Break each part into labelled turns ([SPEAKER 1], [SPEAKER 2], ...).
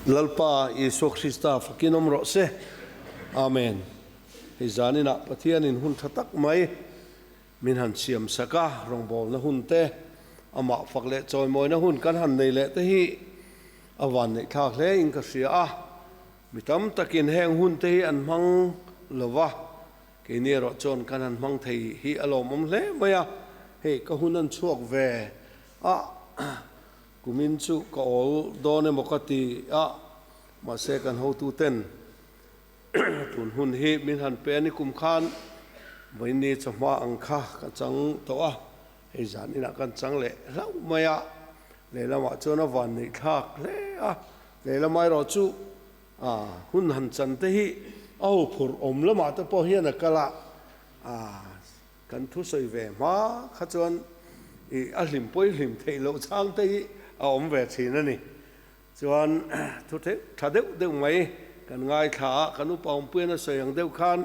[SPEAKER 1] lalpa Isu Krista fakinom rose amen hizanina pathian in hun thatak mai min han siam saka rongbol na hun te ama fakle choi moi na hun kan han nei le te hi awan nei thak le in ka sia a mitam takin heng hun te hi an mang lova ke ni ro chon kan han mang thei hi alom om le maya he ka hun an chuak ve a kumin chu ka ol done mokati a ma se kan ho tu ten tun hun hi min han pe ni kum khan vai ni chama ang kha ka chang to a he zan ina kan chang le lau maya le lama chona van ni thak le a le lamai ro chu a hun han chan te hi au phur om lama ta po hian a kala a kan thu soi ve ma kha chon i a hlim poi hlim thei lo chang te hi a om ve thin ani chuan thu the tha deuh mai kan ngai tha kan u paum puen a soyang deuh khan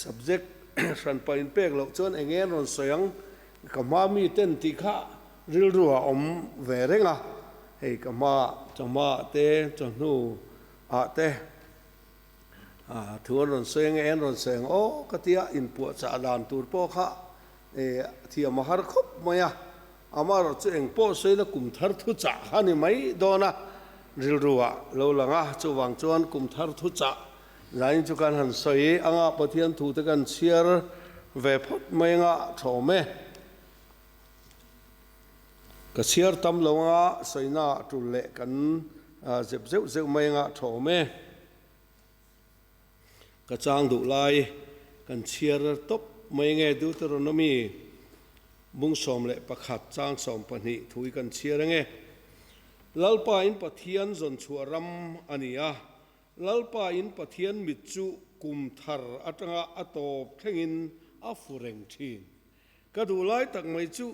[SPEAKER 1] subject san pa in pek lo chuan engen ron soyang kama mi ten ti kha ril ruwa om ve renga hei kama chama te chonu a te thuan ron soyang en ron soyang o katia in pu cha dan tur po kha thia ma har khop maya amaro chu eng po soina kum thar thu cha hani mai dona ril ruwa lo langa chu wang chuan kum thar thu cha lain chu kan han soi anga pathian thu te kan chiar ve phot mai nga thome ka chiar tam lo nga soina tu le kan zep zeu mai nga thome ka chang du lai kan chiar top mai nge Deuteronomy mung som le pakhat chang som pani thui kan chiar nge lalpa in pathian zon chuaram ania lalpa in pathian mitchu kum thar atanga atop thengin afureng thin kadulai tak mai chu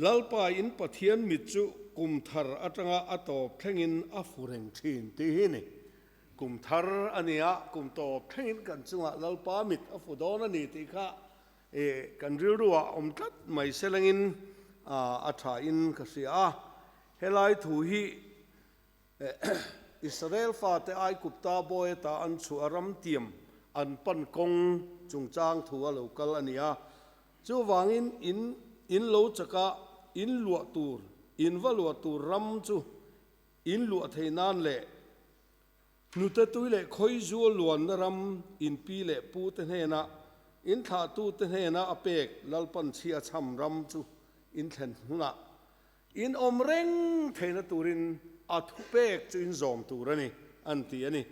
[SPEAKER 1] lalpa in pathian mitchu kum thar atanga atop thengin afureng thin ti hi ni kum thar ania kum top thengin kan chunga lalpa mit afudon ani ti kha kan rilruwa om tat mai selangin atha in ka sia helai thu hi Israel fa te ai kupta boy ta an chu aram tiam an pan kong chungchang thu a local ania chu wangin in lo chaka in lua tur in valua tur ram chu in lua theinan le nuta tuile khoi zu luan ram in pi le pu te hena in tha tu te hena apek lalpan chia cham ram chu in thlen huna in omreng theina turin athupek chu in zom turani anti ani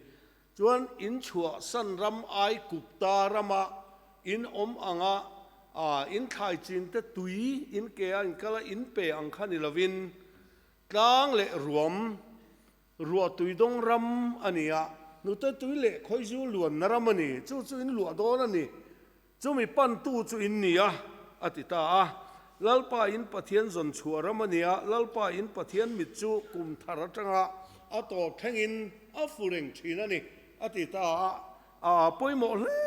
[SPEAKER 1] chuan in chua san ram ai kupta rama in anga in thai chin te tui in ke an kala in pe ang khani lovin tlang le ruwa tui dong ram ania nu te tui le khoi zu luan naramani chu in lua don ani chu mi pan tu chu in nia atita lalpa in pathian zon chuaramania lalpa in pathian mitchu kum tharatanga ato thengin afureng thinani atita poimo le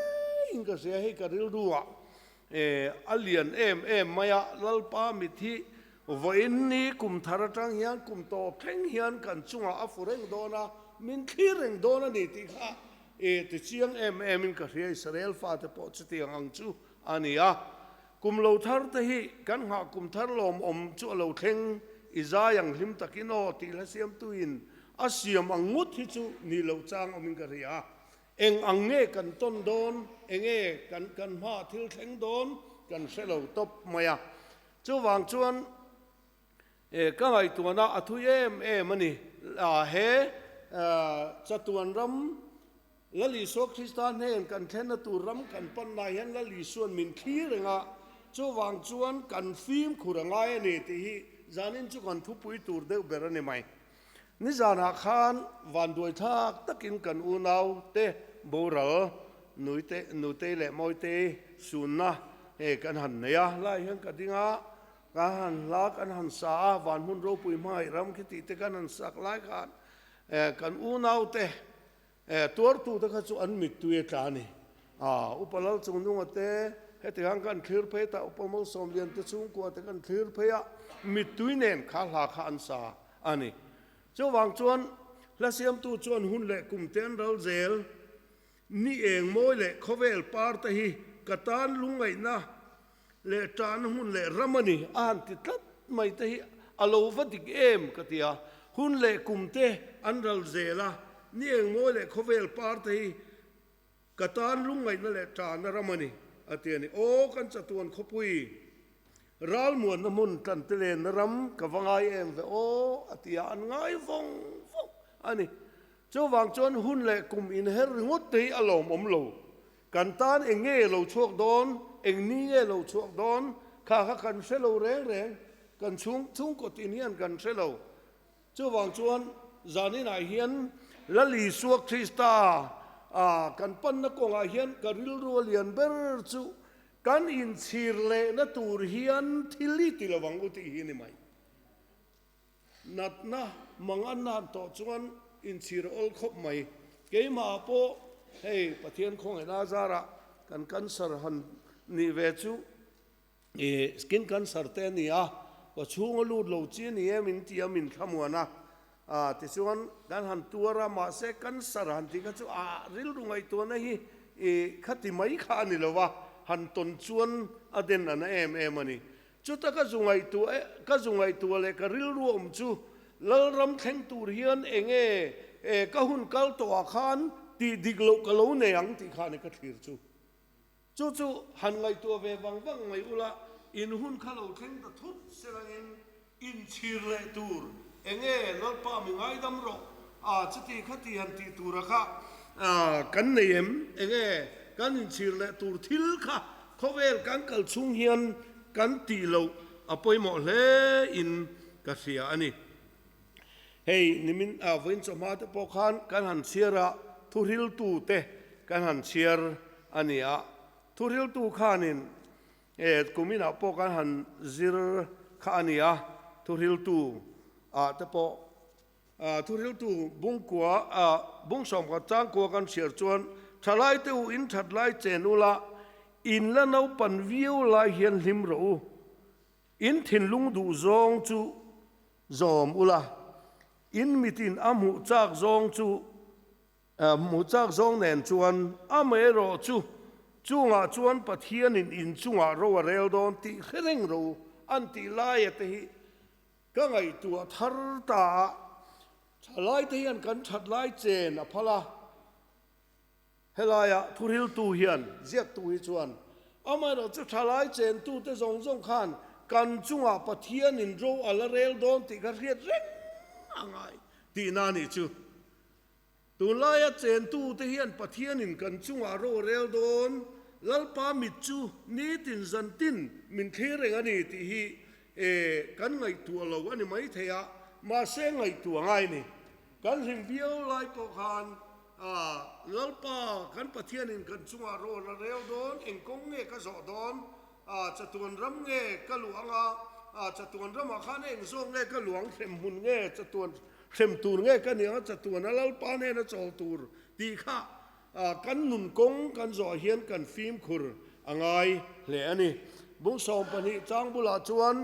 [SPEAKER 1] inga se he karil ruwa alian em maya lalpa mithi voinni kum tharatang hian kum to theng hian kan chunga afureng dona min thireng dona ni ti kha ti chiang em in ka ria Israel fa te po chu tiang ang chu ania kum lo thar te hi kan ha kum thar lom om chu lo theng izayang hlim takino ti la siam tuin asiam angut hi chu ni lo chang omin ka ria eng ange kan ton don enge kan ma thil theng don kan selo top maya chu wang chuan ka ngai tuana athu em ani he chatuan ram lali so Kristan hen kan thena tu ram kan pan na hian lali suan min khi renga chu wang chuan kan phim khurangai ani ti hi zanin chu kan thu pui tur deuh ber ani mai ni zana khan van doi thak takin kan unau te boral nuite le moite sunna kan han neya lai hian ka dinga ka han la kan han sa van hun ro pui mai ram khiti te kan han sak lai khan kan unau te tuar tu ta kha chu an mit tu e tani upalal chung nunga te heti hang kan thlir phe ta upamol somlian te chung ko te kan thlir phe ya mit tuinen kha hla kha an sa ani chu wang chuan และเสียมตู้จวนหุ่นเละกลุ่มเต้นเราเจลนี่เองโมยเละเขาเวลปาร์ตฮีกะตานลุงไงนะเละจานหุ่นเละรำนี่อ่านติดลัดไม่ตฮีอโลฟัติกเอมกติยาหุ่นเละกลุ่มเตอันเราเจล่ะนี่เองโมยเละเขาเวลปาร์ตฮีกะตานลุงไงนั่นเละจานรำนี่อาเตียนี่โอ้กันจะตัวนขบุยรัลมวนน้ำมุนกันเตเลนรำกับวังไอเอ็มโอ้อาเตียอันไงฟงอันนี้เจ้าวางจนหุ่นเละกลุ่มอินเฮริงุตีอารมณ์อมโลกันตานเองเง่เราชวกโดนเองนี่เง่เราชวกโดนข้ากันเชลแรงกันชุ่งกดอินเฮียนกันเชลเจ้าวางจวนจานี่นายเฮียนละลีสวกคริสตากันปั้นนักกงอาเฮียนกันริลรัวเลียนเบอร์จูกันอินชีร์เลนตูร์เฮียนทิลิติลวังอุติฮินิไมนัดนะมังอันนันต่อจวนอินชีร์อลคบไม่เกมาโปเฮ้ประเทศของไอ้นาซาระกันสารหันนิเวจูสกินกันสารเตนียก็ช่วงลูดโลจีนี่มินที่มินขมัวนะที่ส่วนการหันตัวรามาเสกันสารหันที่ก็จะริลรุ่งไอตัวนั้นฮีขัดที่ไม่ขานี่เลยวะหันตนชวนอเดนอันเอ็มนี่จุดตะก็จุงไอตัวเลยก็ริลรวมจูแล้วรำแข่งตัวเฮียนเองก็หุ่นกัลตัวขานตีดิกโลกโลเนียงที่ขานี่ก็ถือจูหันไงตัวเววังไงอุละอินหุ่นข้าเราแข่งตะทุดเสลงอินชีเรตูร์เองรถป้ามีไงดำรอจะตีขัดตีหันตีตัวระค่ะกันเนียมเองกันอินชีเรตูร์ทิลค่ะเขาเวลกันกัลชุงเฮียนกันตีโลปอยหมดเลยอินกัสยาอันนี้เฮ้ยนิมินวินสมาธิปกขันกันหันเชียระทุริลตูเตกันหันเชียร์อันนี้ทุริลตูขานินกุมินาปกันหันซิร์ขานีทุริลตูแต่ปทุริลตูบุงกัวบุงสมกับจ้างกัวกันเชียร์จวนทลายเต้าอินทัดไลเจนุละอินละนาวปันวิวลายเฮียนลิมรูอินทินลุงดูซองจูซอมอุละอินมิตินอามูจากซองจูมูจากซองแนนจวนอาเมโรจูงาจวนปะเทียนินอินจูงาโรเรลดอนติเฮเรงโรอันติลายเตหิก็ไงตัวทาร์ตาทลายเทียนกันชัดลายเจนพละเฮลายทุริลตูเฮียนเจียกตูฮิจวนอามาเราจะทลายเจนตูเตซงขันกันจูงาปะเทียนินโรอัลเรลดอนติกระเรียดเร่งไงตีนานี่จูตัวลายเจนตู้เทียนปะเทียนินกันจุงอาโรเรลโดนลัลปามิจูนี่ตินจันตินมินเทเรงอันนี้ที่ฮีกันไงตัวเราอันนี้ไม่เทียมาเส้นไงตัวไงนี่กันริมวิวไลปกหันลัลปากันปะเทียนินกันจุงอาโรเรลโดนเอ็งกงเงก็สอดอนจะตัวรำเงก็หลวงจะตัวรำมาขันเอ็งส่งเงก็หลวงเข็มหุ่นเงจะตัวเข็มตูร์เงี้ยกันเนี่ยจะตัวนั้นแล้วป้าเนี่ยนะจอตูร์ดีค่ะกันหนุนกงกันจ่อเฮียนกันฟิล์มขุร์อ่างไงเหล่านี้บุ้งสองปนิจางบุลาจวน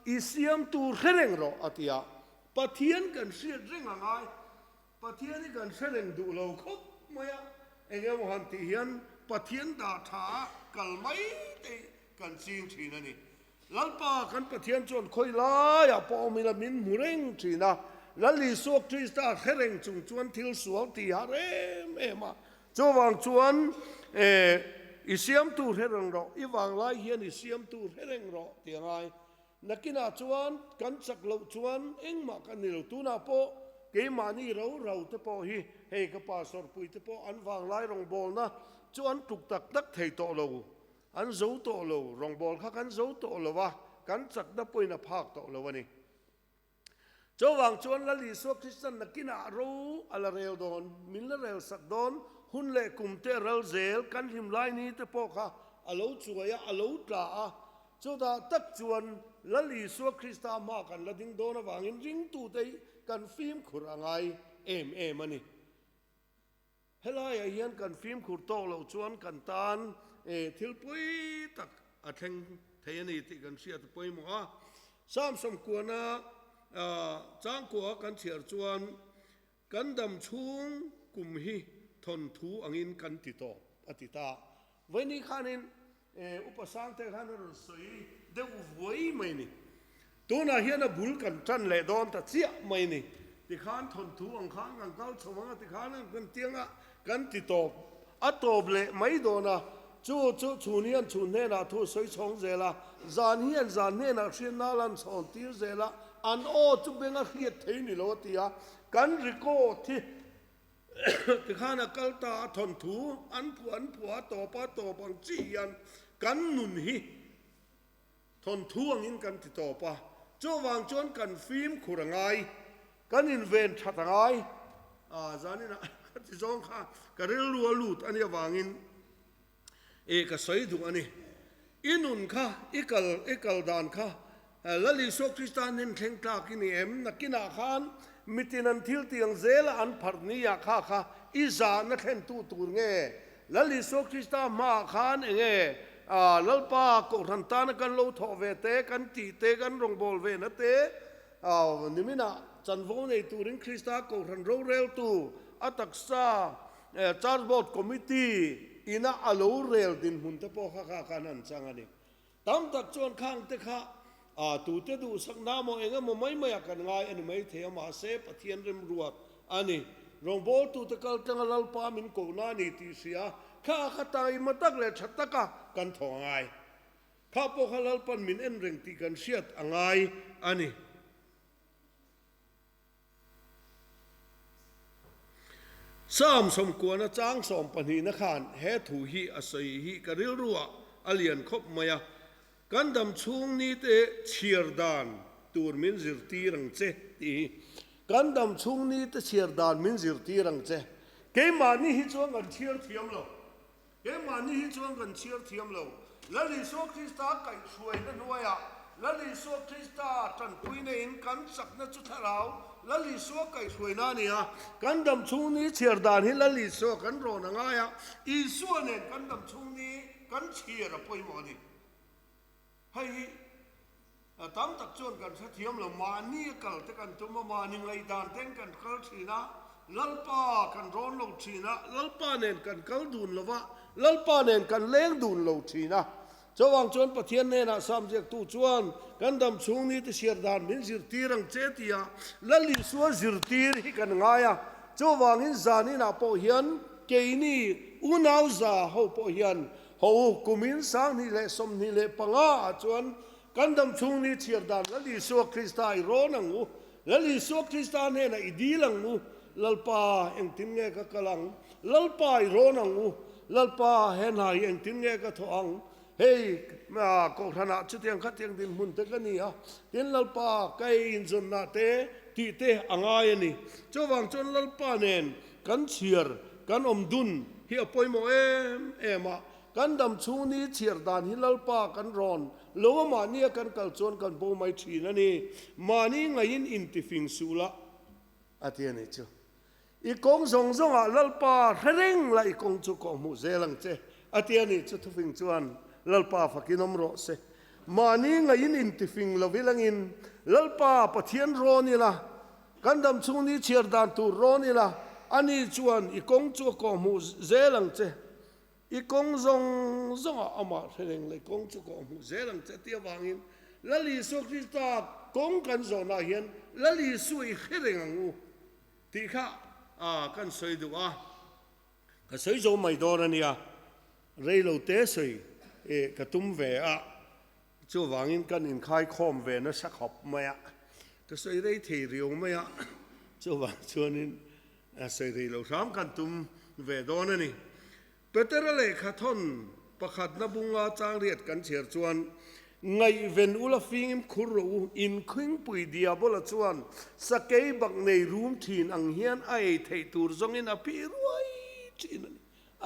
[SPEAKER 1] อิสยามตูร์เร่งรออาทิยาปะเทียนกันเสียเร่งอ่างไงปะเทียนนี่กันเร่งดูเราครบไหมเองก็หันตีเฮียนปะเทียนดาถากันไม่ได้กันซิงทีนั่นนี่ลัลป้ากันปะเทียนจนคอยลายปอมิลามินมุเร่งทีนะแล้วลีสวกคริสต์เฮเรงจุงจวนทิลสวกตีฮาเรมมาจวางจวนอิเสียมตูเฮเรงรออีวางไลเฮียนอิเสียมตูเฮเรงรอตีไงนักกินาจวนกันสักเหล่าจวนเอ็งมากันนี่เราตูน่าโปเกมานี่เราเตปอฮีเฮกป้าสอร์ปุยเตปออันวางไลรองบอลนะจวนตุกตักเทโตเราอันโจโตเรารองบอลข้ากันโจโตเราวะกันสักนับปุยนับภาคโตเราวันนี้เจ้าวังชวนละลีสวกคริสตันนักกินารู้อะไรเร็วโดนมิลเลเร็วสักโดนหุ่นเล่กุมเตเรลเซลกันหิมไลนี้เตปอค่ะอโลจวยอโลตราเจ้าตาตักชวนละลีสวกคริสตามากันละดิ้งโดนวังอินริงตูเตกันฟิล์มขุระไงมันนี่เฮลายเฮียนกันฟิล์มขุดโตเราชวนกันตานทิลปุยตักอัฐงเทียนี่ติกันเสียตปุยมัวสามสมควรนะจ้างกัวกันเฉียดจวน kan dam chung kum hi thon thu angin kan ti to atita veni khanin upasang te khan ro soi de voi mai ni tuna hian a bul kan tan le don ta chia mai ni ti khan thon thu ang khan ang kal chomanga ti khan kan tianga kan ti to atob le mai do na chu chunian chun ne na thu soi chong zela zan hian zan ne na hrin na lan chon tir zela an o chu benga khiat thei ni lo tia kan riko thi ti khana kalta thon thu an phua to pa to bang chi yan kan nun hi thon thu angin kan ti to pa chu wang chon kan phim khurangai kan in ven thatangai zanina ti zong kha karil lu lut ani wangin ka soi du ani inun kha ikal dan kha lali so kristan nen thleng ta kini em nakina khan mitinan thil tiang zela an pharnia kha iza na khen tu tur nge lali so krista ma khan enge lalpa ko rantan kan lo tho ve te kan ti te kan rong bol ve na te nimina chanvo nei turin krista ko ran ro rel tu ataksa charge board committee ina alo rel din hun te po kha kanan changani tam tak chon khang te kha tu te du sak na mo enga mo mai mai kan ngai ani mai the ma se pathian rem ruat ani rong bol tu te kal tang lal pa min ko na ni ti sia kha tai matak le thataka kan thongai kha po khalal pan min en reng ti kan siat angai ani sam som kuana chang som pani na khan he thu hi asai hi karil ruwa alian khop maya kan dam chung ni te chirdan tur min zirti rang che ti kan dam chung ni te chirdan min zirti rang che ke mani hi chuang kan chir thiam lo ke mani hi chuang kan chir thiam lo lali so krista kai suai na nuaya lali so krista tan puine in kan sak na chu tharau lali so kai suai na nia kan dam chung ni chirdan hi lali so kan ro na nga ya I su ne kan dam chung ni kan chir a poi mo ni hay tam tak chon kan sa thiam lo mani kal te kan tuma mani ngai dan ten kan kal thina lalpa kan ron lo thina lalpa nen kan kal dun lova lalpa nen kan leng dun lo thina chawang chon pathian ne na samjek tu chuan kan dam chung ni te siar dan min zir tirang che tia lali suwa zir tir hi kan ngaya chawang in zani na po hian keini unaw za ho po hian ho kumin sang ni le som ni le panga chuan kan dam chung ni chiar dan lali suwa krista I ronang u lali suwa krista ne na idilang u lalpa eng tin nge ka kalang lalpa I ronang u lalpa hen hai eng tin nge ka thoang hey ko thana chutiang khatiang din mun te ka ni a tin lalpa kai in zon na te ti te angai ni chowang chon lalpa nen kan chiar kan omdun hi apoi mo ema kan dam chung ni chiar dan hi lalpa kan ron lo ma ni kan kal chon kan bo mai thina ni mani ngain intifing sula atiani chu I kong zong zong a lalpa reng lai kong chu ko mu zelang che atiani chu thufing chuan lalpa fakinom ro se mani ngain intifing lovilangin lalpa pathian ro ni la kan dam chung ni chiar dan tu ro ni la ani chuan I kong chu ko mu zelang che I kong zong a ama reng lai kong chu ko mu zelang che tia wangin lali so krista kong kan zo na hian lali sui khereng angu ti kha kan soi du a ka soi zo mai dor ania rei lo te soi ka tum ve a chu wangin kan in khai khom ve na sak hop maya ka soi rei thei riong maya chu wang chuanin soi rei lo ram kan tum ve don ani peterale khathon pakhat na bunga chang riat kan cher chuan ngai ven ula fing khurro in khing pui dia bola chuan sakei bak nei room thin ang hian ai thei tur zong in api ruai chin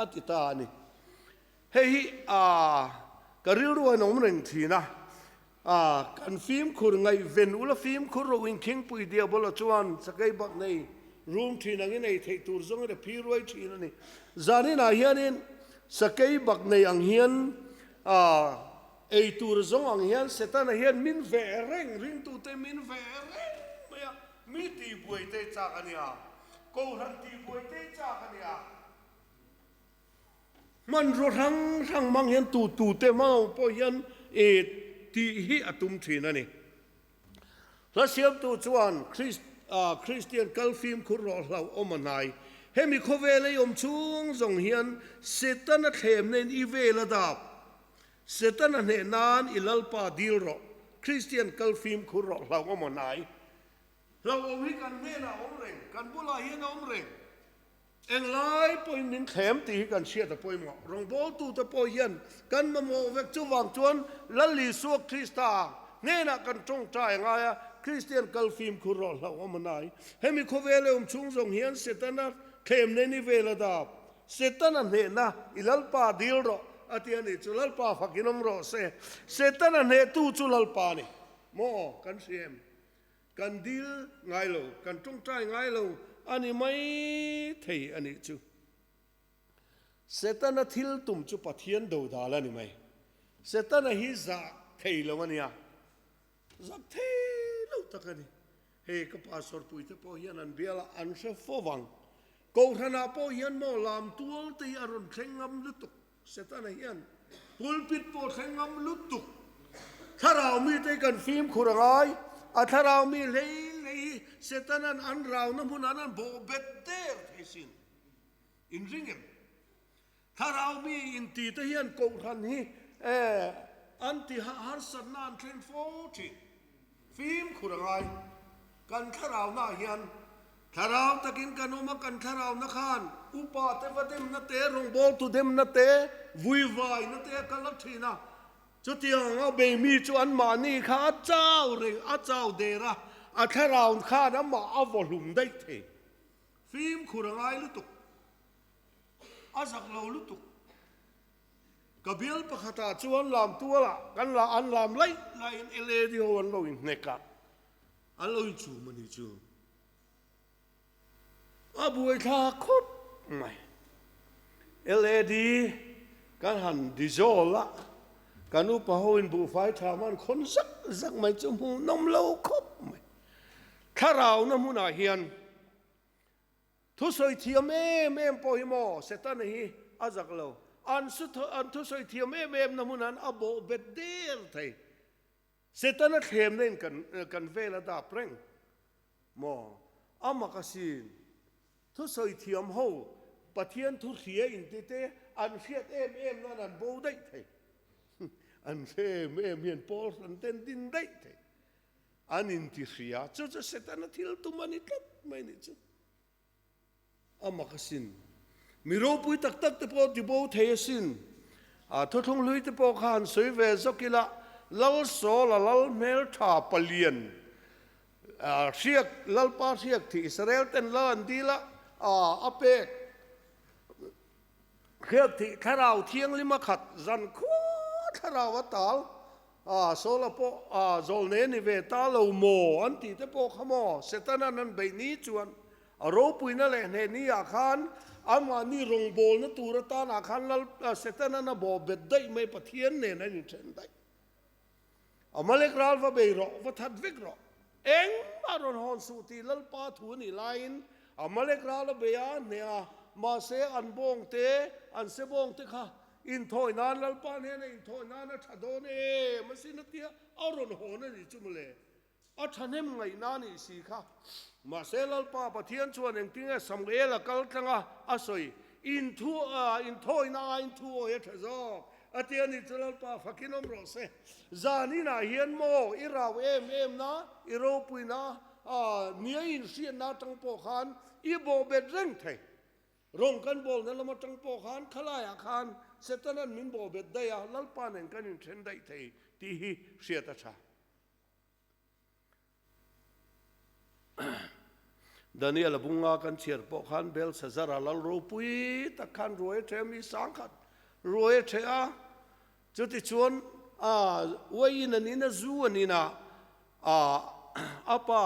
[SPEAKER 1] atita ani hei karil ruai nom reng thina kan phim khur ngai ven ula phim khurro in khing pui dia bola chuan sakei bak nei room thin ang in ai thei tur zong in api ruai chin ani zani na hianin sakei bak nei ang hian ei tur zong ang hian setan hian min ve reng ring tu te min ve reng maya mi ti buai te chak ania กูทันตีป่วยเตจ้ากันเนี่ยมันรถทั้งมังเห็นตูเตมาพอยันที่ฮิอตุมทีนั่นนี่แล้วเสียบตัวจวนคริสเตียนกัลฟิมคุรอเราอมนายเฮมิโคเวเลยอมชุงส่งเฮียนเซตันเทมเนนอีเวลดาบเซตันเนนานอิลลปาดิลโรคริสเตียนกัลฟิมคุรอเราอมนายเราเอาวิกันเนน่าอมเร่งกันบุลาเฮียนอมเร่งเอ็งไล่ปอยนินเข็มตีกันเชียตะปอยหมอรองโบตูตะปอยยันกันมาโมเวกจูวางจวนลัลลีสวกคริสตาเนน่ากันจงใจไงอะคริสเตียนกัลฟิมคุรอเราอมนายเฮมิโคเวเลอมชุงส่งเฮียนเซตันเข็มเนนิเวลดาบเซตันเนน่าอิลลปาดิลโรอาทิอันนี้จุลลปาฟักินอมโรเซตันเนตูจุลลปานี่โมกันเสียมกันดิลไงโลกันจงใจไงโลอันนี้ไม่เที่ยอันนี้จูเสตันทิลตุมจูปะเทียนดูดาลนี่ไหมเสตันฮิจะเที่ยลงอันนี้จะเที่ยลงตะกันนี่เฮ้ก็พาสอร์ปุยเตปอยันอันเบียละอันเชฟฟวังกูธนาปอยันโมลามตัวตีอรุณเชงงำลุตุกเสตันยันปุลปิดปอเชงงำลุตุกถ้าเรามีแต่กันฟิล์มขุรไงถ้าเรามีเลยเสตันอันเรานั้นพูนั้นโบเบตเตอร์เฮสินอินริงเอ็มถ้าเรามีอินตีตะเฮียนกูทันฮีอันที่ฮาร์สันนานเทรนโฟตีฟิล์มขุรไงกันถ้าเราหน้าเฮียนถ้าเราตะกินกันอมากันถ้าเรานักขันอุปาเทวเดมนัตเตรงโบตุเดมนัตเตวุยวายนัตเตกันลัทธินะจุดที่เราเบมีจวนมานี่ข้าเจ้าเรื่องอาเจ้าเดระถ้าเราข้าน้ำมาเอาวอลุ่มได้เทฟิล์มขุรไงลุตุกอาจักเราลุตุกกับเบลปะขตาจวนลามตัวละกันละอันลามไล่เอเลดิโอวันเราอินเนกะอันเราอินจูมันอิจูอาบุยท่าคบไม่เอเลดีกันหันดิโจละกันอุปโภคบุไฟทามันคนสักไม่จมูกน้ำเล่าคบไม่ถ้าเราน้ำมุนาเฮียนทุสอยเทียมเอ็มปอยมอเสตันฮีอาจักเราอันสุดอันทุสอยเทียมเอ็มน้ำมุนันอโบเบดเดลไทยเสตันเทียมเล่นกันเวลาดาเปร่งมออามากัสินทุสอยเทียมหูปะเทียนทุเสียอินติเตอันเฟียดเอ็มนั่นโบได้ไทยอันเฟียเมียนปอลอันเต้นดินได้ไทยอันอินทิเสียจุดจะเสตันทิลตุมันนี่ตัดไม่นี่จุดอามาคสินมีรูปุยตักเตปอดิโบเทสินทุกทงลุยเตปอขานสวยเวสกิละลัลโซลลัลเมลทาปเลียนเสียกลัลปาเสียกที่อิสราเอลเต้นลันดีละอเปกเขียกที่ถ้าเราเที่ยงลิมาขัดจันคูถ้าเราวัตาลโซลปอโซลเนนิเวตาลูโมอันที่เตปอขโมเสตันนั้นใบนี้จวนรูปุยนั่นแหละเนนี่อาคารอามานี่รงโบลนั่นตูรตานอาคารนั่นเสตันนั้นบ่เบ็ดได้ไม่ปะเทียนเนี่ยนั่นเช่นได้อามาเล็กราลว่าเบรอว่าทัดวิกรอเอ็งมารอนฮอนสุตีลัลปาทูนี่ไลน์อามาเล็กราลเบียนเนี่ยมาเสอันบงเตอันเสบงเตค่ะอินทอยนานลัลปาเนี่ยอินทอยนานชัดโดนมันสินักเตียอารอนฮอนนี่จุ่มเลยอัชเนมไงนานี่สิค่ะมาเซลล์ป้าปะเทียนชวนเองทิ้งสมเอลกัลทังอาศัยอินทอยนาอินทัวเอทะจอกอาทิตย์นี้เซลล์ป้าฟักกินอมรสจานี่นะเฮียนโมอิราวเอ็มนะอิโรปุยนะเนียอินเสียนนาจังโปขันอีโบเบดเร่งไทยรงกันบอลนั่นละมาจังโปขันขลายอาคารเสร็จนั้นมินโบเบดได้ยาลัลปานเองกันอินเทนได้ไทยที่เสียตาชาดานิเอลบุงอากันเชียร์ปอขันเบลเซซาราลรูปุยตะขันรวยเทมีสังขัดรวยเทอะจุดที่ชวนวัยนันนี่นะจูอันนี้นะอาปะ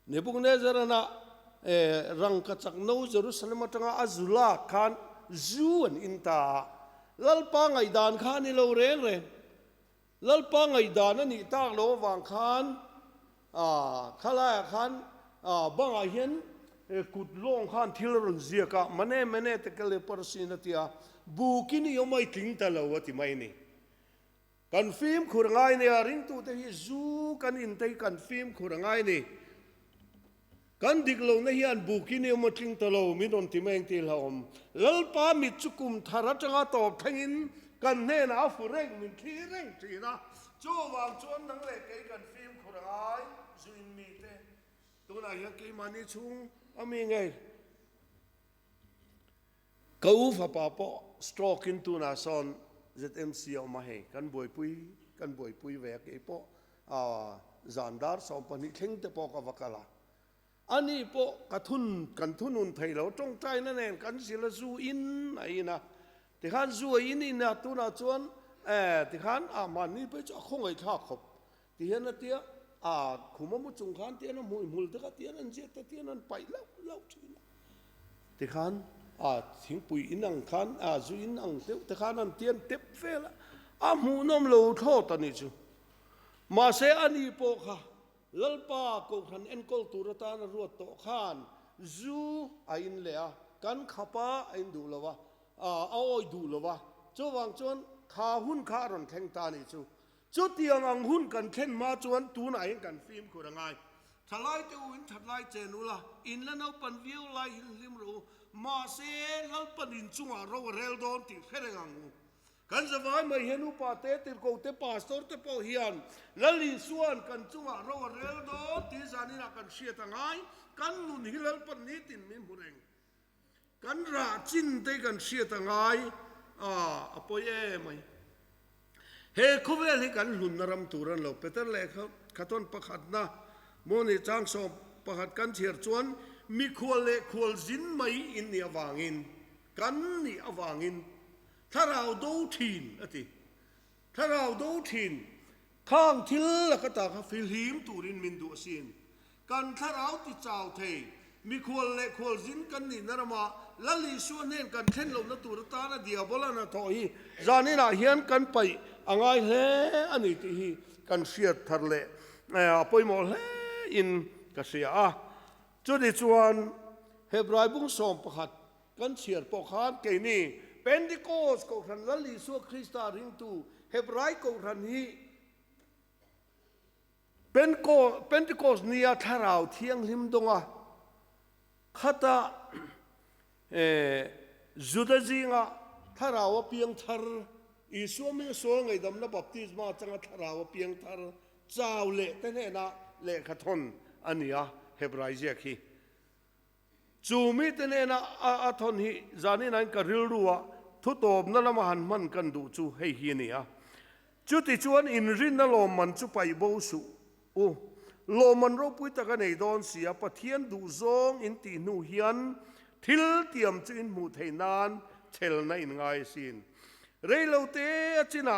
[SPEAKER 1] เนบุกเนจาระนะรังกัจจโนเยรูซาเล็มตั้งอาจุลาขันจูอันอินตาลัลปังไอดานขันนี่เราเร่งลัลปังไอดานนั่นนี่ตากโลวังขันข้าราชการบางอาเห็น กุดล่งขันทิลรุนเซียกะมันเน่แต่ก็เลยปรสินติอาบุกินี่ยไม่ถึงตะลาวติไม่นี่กันฟิล์มขุดง่ายเนี่ยริงตัวเตหิจูกันอินเตกันฟิล์มขุดง่ายนี่กันดิกลงในยันบุกินี่ยไม่ถึงตะลาวมิดอนติไม่ติลาวลัลปามิจุกุมทารัจงาตอบทั้งอินกันเน่นะฟูเร่งมินทีเร่งทีนะจู่วางจวนนั่งเล็กกันฟิล์มขุดง่ายจูอินมีเตตัวไหนยังกี่มันนี่ชุ่งอามีไงกูฟ้าป่าปอสโตรกินตัวน่าสอน ZMC เอามาให้กันบวยปุยแวกไอ้ปอจานดาร์สองปนิเข่งเตปอกวักละอันนี้ปอกันทุนอุนไทยเราจงใจนั่นเองกันสิละจูอินไอ้นะที่ขันจูอินนี่นะตัวน่าชวนที่ขันมันนี่ไปจะคงไอ้ข้าขบที่เห็นนะเตี้ยคุมมุจงขันเตี้ยนั่นมุลเด็กเตี้ยนั่นเจี๊ยเตี้ยนั่นไปแล้วทีนะที่ขันทิ้งปุยอินังขันจูอินังเตี้ยที่ขันนั่นเตี้ยเต็บเฟละหูน้ำโลโทตอนนี้จูมาเสอันนี้ปอค่ะลัลปาโกขันเอ็นกอลตุรตานรัวโตขันจูอินเลียกันขับอินดูละวะเอาดูละวะจูวางจวนขาหุ่นขารันแข่งตานี่จูจุดที่อังหุ่นกันเข็นมาจวนตัวไหนกันฟิล์มกูยังไงทลายตัวอินทลายเจนุละอินแล้วเอาปันวิวไลหินลิมรูมาเซแล้วปันอินจุงเราเรลโดนติดเฟรงังกันจะว่าไม่เห็นอุปาเตติโกเตปาสโตร์เตปอฮิอันแล้วลิส่วนกันจุงเราเรลโดนติจานินักกันเชียตั้งไงกันนุนฮิลปันนี้ตินมิมหุเรงกันราจินเตกันเชียตั้งไงอภัยไหมเฮ้คุเวลกันหลุนนรำตุรันเราเปเตอร์เล็กเขาขัดต้นประคัดนะโมนี่จางสอบประคัดกันเชียร์จวนมีขวลเล็กขวลจินไม่อินเนี่ยวางอินกันนี่วางอินถ้าเราดูทีนอะไรถ้าเราดูทีนข้างทิลละก็ตาฟิลหิมตูรินมินดูสินกันถ้าเราติดเจ้าเทมีขวลเล็กขวลจินกันนี่นรมาละลิส่วนเห็นกันเช่นเราณตุรตานะเดียวบลานะทอฮีจานี่นะเฮียนกันไปอังไงเล่อันนี้ที่กันเสียทะเลปอยมอลเล่อินกันเสียจุดที่ชวนเฮบรายบุ้งสอมประหัดกันเสียปอกหัดเกนี่เป็นดิโกสก็ทันละลิสัวคริสตาริงตูเฮบรายก็ทันนี้เป็นดิโกสเนียทาราวเทียงลิมดงขัดจุดจริงทาราวเพียงทาร์อีส่วนไม่ส่วนไงดำนับบัพติศมาจังทาราวเพียงทาร์เจ้าเละแต่เนี่ยนะเละขัดทนอันนี้เฮบรายเจ้าขี้จูมิแต่เนี่ยนะทนฮีจานี่นั่นก็ริลรัวทุตบนั่นละมันมันกันดูจูให้ฮีนี่จุดที่ชวนอินรินนั่นลมมันจูไปบูสุลมมันรบปุยตะกันในดอนเสียปะเทียนดูซองอินตีนูเฮียนทิลเตียมจีนมูเทนานเชลในง่ายสินเรื่องเราเตะจีน่ะ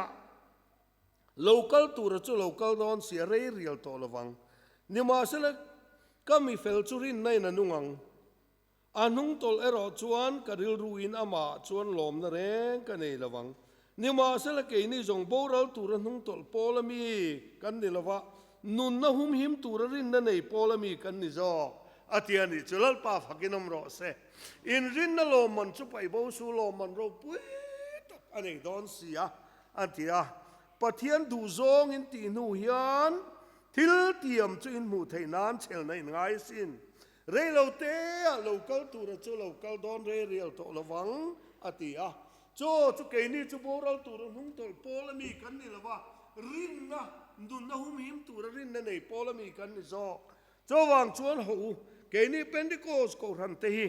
[SPEAKER 1] local ตัวเราจู local ดอนเสียเรื่องเรียลตัวละวังนี่มาเสร็จก็มีเฟลจูรินในนันุงังอันนุ่งตอลรอจวนกระดิลรูอินอามาจวนลมนั่นเองกันในละวังนี่มาเสร็จเกนี่จงโบราณตัวนุ่งตอลโพลมีกันในละวะนุนน่ะหุ่มหิมตัวรินนั่นในโพลมีกันนี่จ่ออาทิตย์นี้จุลป้าฟักินน้ำร้อนเสอินรินนั่นลมมันจุไปบูสูลมมันรบปุ้ยอันนี้ดอนเสียอันที่ปะเทียนดูซองอินตีนูเฮียนทิลเตียมจีนมูเทนานเชลในง่ายสินเรื่องเราเตะเราเกาตัวเราจูเราเกาดอนเรียลตัวระวังอันที่จูเกนี่จูโบราณตัวนุ่งตัวโพลมีกันนี่ละวะรินนะดุนนะหุ่มหิมตัวรินนั่นในโพลมีกันนี่จ้าวางชวนหูเกนี่เป็นดิโกสโกรันเตฮี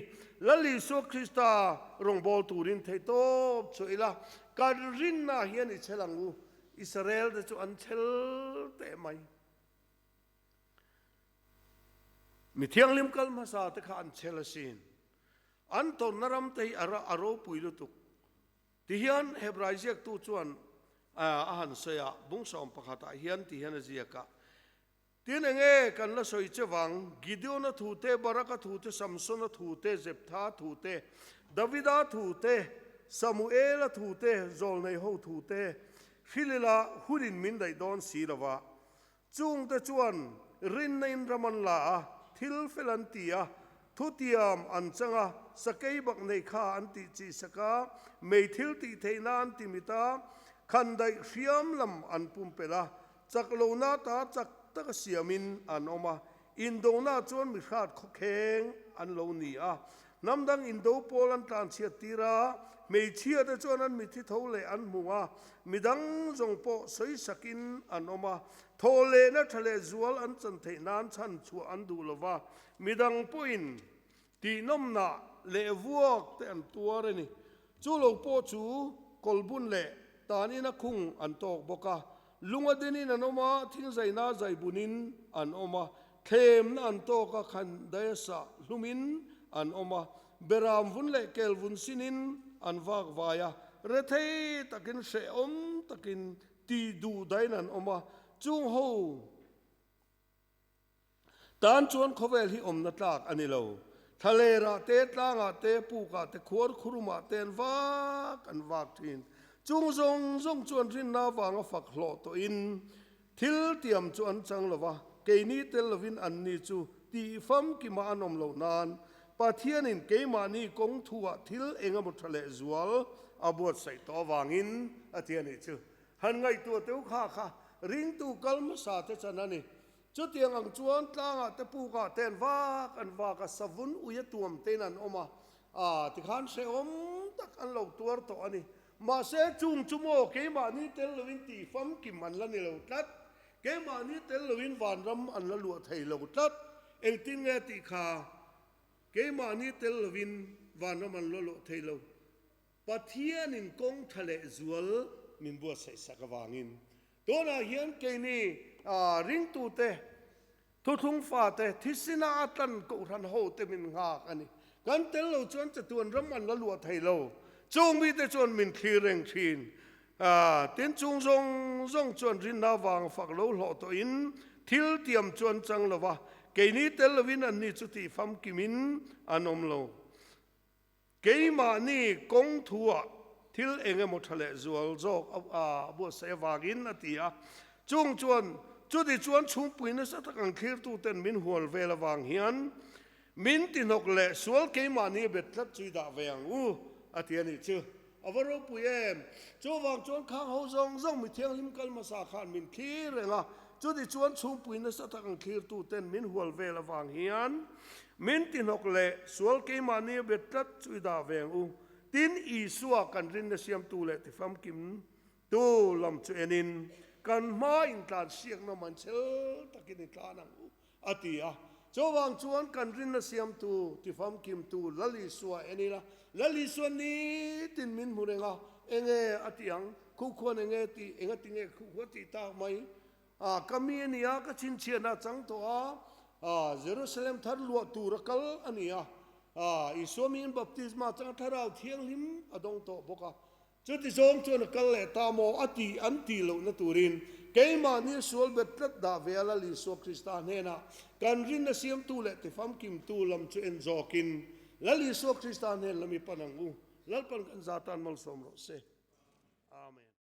[SPEAKER 1] ละลิสุคริสตารงบอลตูรินเทโตช่วยละการรินนะเฮียนิเชลังอูอิสราเอลจะจูอันเชลเตไหมมิเทียงลิมกัลมาซาตะขันเชลสินอันตอนนรำเตยอารปุยลุตุกที่เฮียนเฮบรายเซียกตูจวนอาหารเสียบุ้งสอมประคตาเฮียนที่เฮียนเซียกะที่นั่งกันละสอยเจวังกิดโอนะทูเตบารักทูเตซัมซอนทูเตเซปทาทูเตดาวิดาทูเตซามูเอลทูเตโซลในหูทูเตฟิลิลาหุดินมินไดดอนสีละวะจุงเตจวนรินในรามันลาทิลเฟลันตีย ทุติยามอันจังสเกยบักในข้าอันติจิสกาไม่ทิลติเทนานติมิตาคันได้เขียมลำอันปุ่มเปล่าจักโลนาตาจักตะเสียมินอันออกมาอินโดนาจวนมิขาดขแข็งอันโลนีน้ำดังอินโดโปลันตานเชียตีระไม่เชียแต่จวนนั้นมีที่เท่าเลอันมัวมีดังจงโปสวยสกินอันออกมาโทเลนัทะเลจวลอันจันเทนานชันชัวอันดูลว่ามีดังปุ่นตีน้ำหนาเลวกแต่อันตัวเรนี่จูโลโปจูกอลบุนเลตานี่นักคุงอันตอกบกะลุงอดีนี่นันออกมาทิ้งใจน่าใจบุญนินอันออกมาเข้มนั่นโตก็ขันเดสะลุมินอันออกมาเบรามวุนเล่เกลวุนสินินอันวากวายเรเทตะกินเสอมตะกินตีดูได้นั่นออกมาจุงโฮตานชวนเขาเวลที่อมนัดลากอันนี้เราทะเลระเตตลางาเตปูกาเตขวดครุมาเตนวากอันวากทินจุงทรงชวนรินนาวางฝักหล่อตัวอินทิลเตรียมชวนจังละวะเกนี้เตลวินอันนี้จูตีฟัมกิมาอนมเหล่านานปะเทียนินเกมานี่กงทัวทิลเองมุทะเลจวลอบวดใส่ตัววางินอาเทียนี่จูหันไงตัวเต้าข้าริงตูกัลมาสาเตจันนั่นนี่จุดเตียงอังจวนตางเตปูกาเตนวากอันวากสวุนอุยตัวมเตนันออกมาติขันเสอมตักอันเหล่าตัวตัวอันนี้มาเสจุงจุโมเกมานี่เตลวินตีฟัมกิมันละนี่เหล่าตัดเกมานี่เตลวินวานรำอันละลวดไทยเหล่าตัดเอลติงเงติขาเกมานี่เตลวินวานรำอันละลวดไทยเหล่าปัทเทียนินกงทะเลจวลมินบัวใส่สักวางินตัวน่ะเฮียนเกนี่ริงตูเตทุทุงฟ้าเตทิศนาตันกุรันโฮเตมินหากอันนี้กันเตลเราจวนจะตวนรำมันละลวดไทยเราจงมีแต่จวนมินคีเร่งชีนเต็นจุงทรงจวนรินนาวางฝักเราหล่อตัวอินทิลเตรียมจวนจังละวะเกนี้เตลวินอันนี้จุติฟัมกิมินอันอมเราเกมานี่กงทัวทิลเองหมดทะเลจวลจอกบัวเสวากินนาทีจุงจวนจุดที่จวนชุมปุยนั่นสักกันคิดตัวเต็นมินหัวเวลวางเฮียนมินตินกเละสวลเกมานี่เบ็ดทัดจุยดาเวียงอาทิตย์นี้ชื่ออวรุปุยจวางจวนข้างเขาจงมีเทียงลิมกัลมาสาขานมินคีเรงจุดที่จวนชุมปุยนั่นสักกันคิดตัวเต็นมินหัวเวลวางเฮียนมินตินกเละสวลเกมานี่เบ็ดทัดจุยดาเวียงตินอีสัวกันรินเสียมตูเละที่ฟัมกิมตูลำจุเอนินกันมาอินตานเสียงน้ำมันเชลตะกินตานังอาทิตย์จวางจวนกันรินเสียมตูที่ฟัมกิมตูลลิสัวเอนี่ละลลิสัวนี้ตินมินมุเรงาเองอาทิตย์คู่ควรเองตีเองติงคู่ควรตีตาไม่ก็มีนี่ก็ชินเชียนาจังตัวเยรูซาเล็มทัดลัวตูรักลอันนี้อิสวามินบัพติศมาจังทาราเทียงหิมอดงโตบกจุดที่สองจวนกัลเลตามออติอันติโลนตูรินเกมานี่สวลเบ็ดตัดดาเวลลิสวคริสตานเฮนะกันรินเสียมตูเลติฟัมกิมตูลำจุเอ็นจอกินลลิสวคริสตานเฮลมีปนังลัลปันกันซาตานมัลสมรสเซ